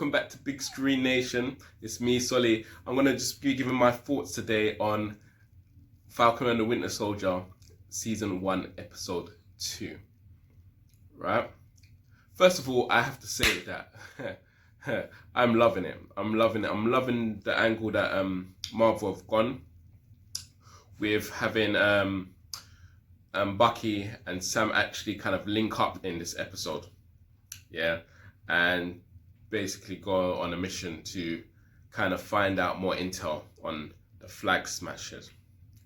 welcome back to Big Screen Nation. It's me, Solly. I'm going to just be giving my thoughts today on Falcon and the Winter Soldier, Season 1, Episode 2. Right? First of all, I have to say that I'm loving it. I'm loving the angle that Marvel have gone with having Bucky and Sam actually kind of link up in this episode. Yeah. And basically go on a mission to kind of find out more intel on the Flag Smashers,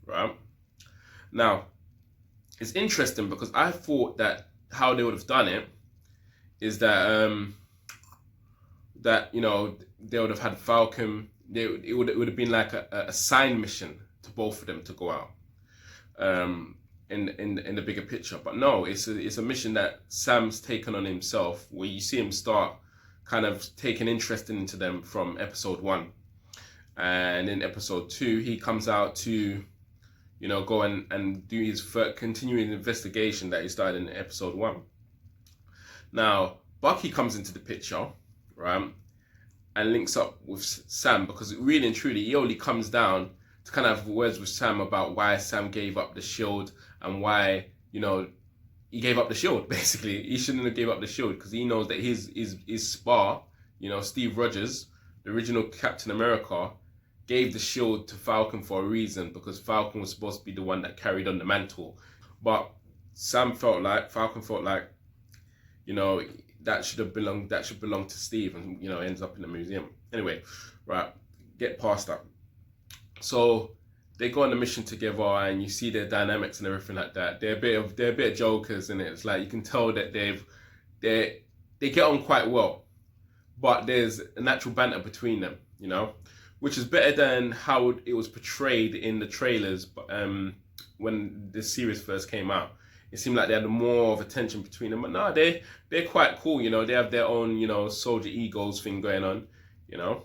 right? Now, it's interesting because I thought that how they would have done it is that you know, they would have had Falcon. It would have been like a side mission to both of them to go out in the bigger picture. But no, it's a mission that Sam's taken on himself, where you see him start kind of taking interest into them from episode 1, and in episode 2 he comes out to, you know, go and do his continuing investigation that he started in episode 1. Now Bucky comes into the picture, right, and links up with Sam, because really and truly he only comes down to kind of have words with Sam about why Sam gave up the shield and why, you know, he gave up the shield. Basically, he shouldn't have gave up the shield, because he knows that his spar, you know, Steve Rogers, the original Captain America, gave the shield to Falcon for a reason, because Falcon was supposed to be the one that carried on the mantle. But Falcon felt like, you know, that should belong to Steve, and, you know, ends up in the museum. Anyway, right, get past that. So they go on the mission together, and you see their dynamics and everything like that. They're a bit of jokers, and it's like you can tell that they get on quite well, but there's a natural banter between them, you know, which is better than how it was portrayed in the trailers. When the series first came out, it seemed like they had more of a tension between them. But no, they're quite cool, you know. They have their own, you know, soldier egos thing going on, you know.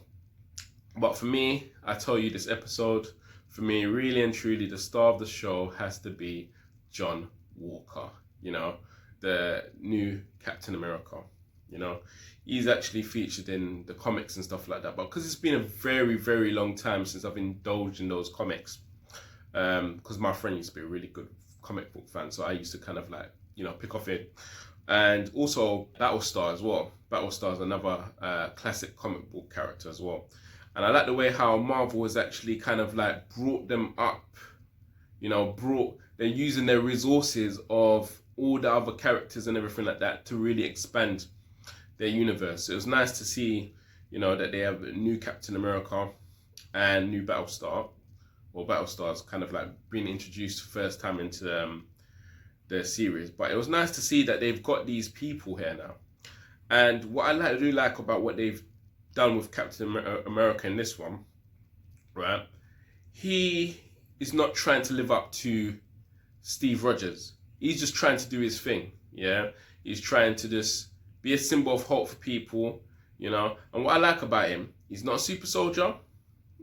But for me, I tell you, this episode, for me, really and truly, the star of the show has to be John Walker, you know, the new Captain America. You know, he's actually featured in the comics and stuff like that. But because it's been a very, very long time since I've indulged in those comics, because my friend used to be a really good comic book fan, so I used to kind of like, you know, pick off it. And also Battlestar as well. Battlestar is another classic comic book character as well. And I like the way how Marvel has actually kind of like brought them up, you know, they're using their resources of all the other characters and everything like that to really expand their universe. So it was nice to see, you know, that they have a new Captain America and new Battlestar, or Battlestar's kind of like being introduced first time into the series. But it was nice to see that they've got these people here now. And what I really like about what they've done with Captain America in this one, right? He is not trying to live up to Steve Rogers. He's just trying to do his thing, yeah? He's trying to just be a symbol of hope for people, you know? And what I like about him, he's not a super soldier,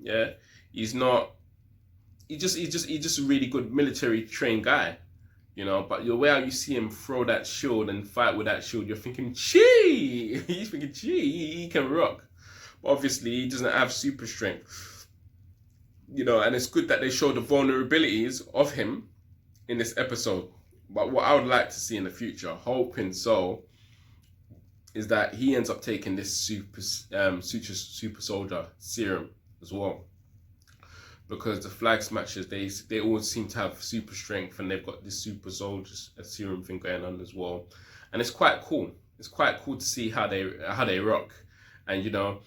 yeah? He's just a really good military trained guy, you know? But the way how you see him throw that shield and fight with that shield, you're thinking, gee! He's thinking, gee, he can rock. Obviously, he doesn't have super strength, you know, and it's good that they show the vulnerabilities of him in this episode. But what I would like to see in the future, hoping so, is that he ends up taking this super soldier serum as well, because the Flag Smashers, they all seem to have super strength, and they've got this super soldier serum thing going on as well, and it's quite cool. It's quite cool to see how they rock. And, you know,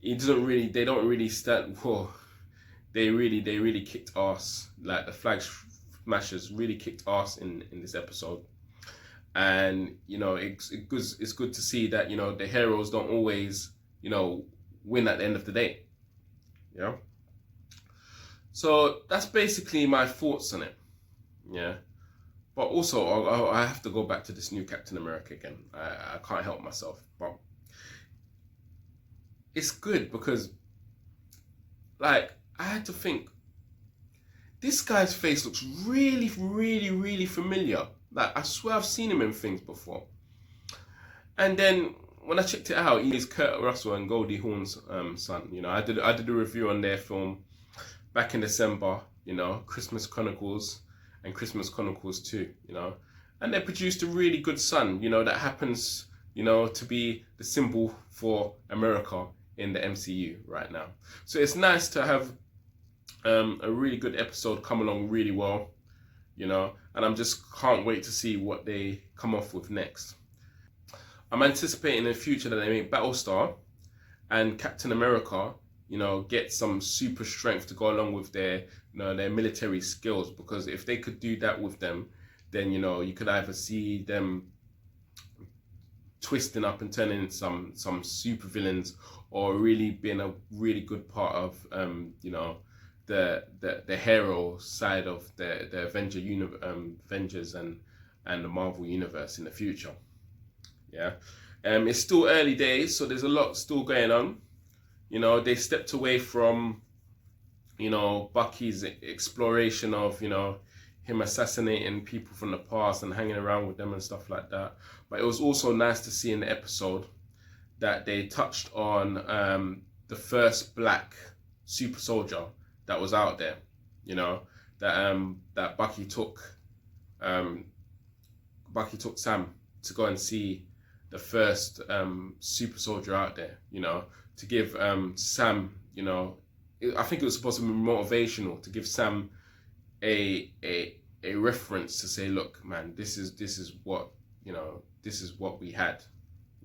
they don't really stand. Whoa, they really kicked ass. Like the Flag Smashers really kicked ass in this episode. And, you know, it's good to see that, you know, the heroes don't always, you know, win at the end of the day. Yeah. So that's basically my thoughts on it. Yeah. But also, I have to go back to this new Captain America again. I can't help myself. But it's good because, like, I had to think, this guy's face looks really, really, really familiar. Like, I swear I've seen him in things before. And then when I checked it out, he's Kurt Russell and Goldie Hawn's son. You know, I did a review on their film back in December. You know, Christmas Chronicles and Christmas Chronicles 2. You know, and they produced a really good son. You know, that happens, you know, to be the symbol for America in the MCU right now. So it's nice to have a really good episode come along really well, you know, and I'm just can't wait to see what they come off with next. I'm anticipating in the future that they make Battlestar and Captain America, you know, get some super strength to go along with their, you know, their military skills, because if they could do that with them, then, you know, you could either see them twisting up and turning into some super villains, or really being a really good part of you know, the hero side of the Avengers and the Marvel universe in the future. Yeah, it's still early days, so there's a lot still going on. You know, they stepped away from, you know, Bucky's exploration of, you know, him assassinating people from the past and hanging around with them and stuff like that. But it was also nice to see in the episode that they touched on the first black super soldier that was out there. You know, that Bucky took Sam to go and see the first super soldier out there. You know, to give Sam, you know, I think it was supposed to be motivational, to give Sam a reference to say, look, man, this is what, you know, this is what we had.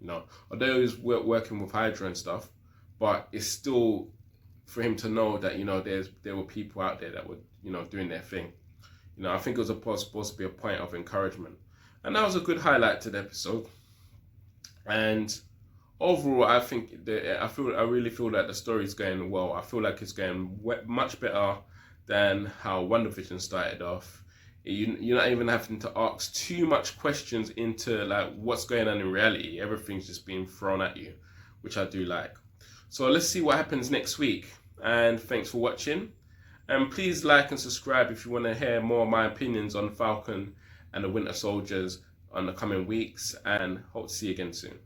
You know, although he was working with Hydra and stuff, but it's still for him to know that, you know, there were people out there that were, you know, doing their thing. You know, I think it was supposed to be a point of encouragement, and that was a good highlight to the episode. And overall, I think I really feel that the story is going well. I feel like it's going much better than how WandaVision started off. You're not even having to ask too much questions into like what's going on in reality. Everything's just being thrown at you, which I do like. So let's see what happens next week. And thanks for watching. And please like and subscribe if you want to hear more of my opinions on Falcon and the Winter Soldiers on the coming weeks. And hope to see you again soon.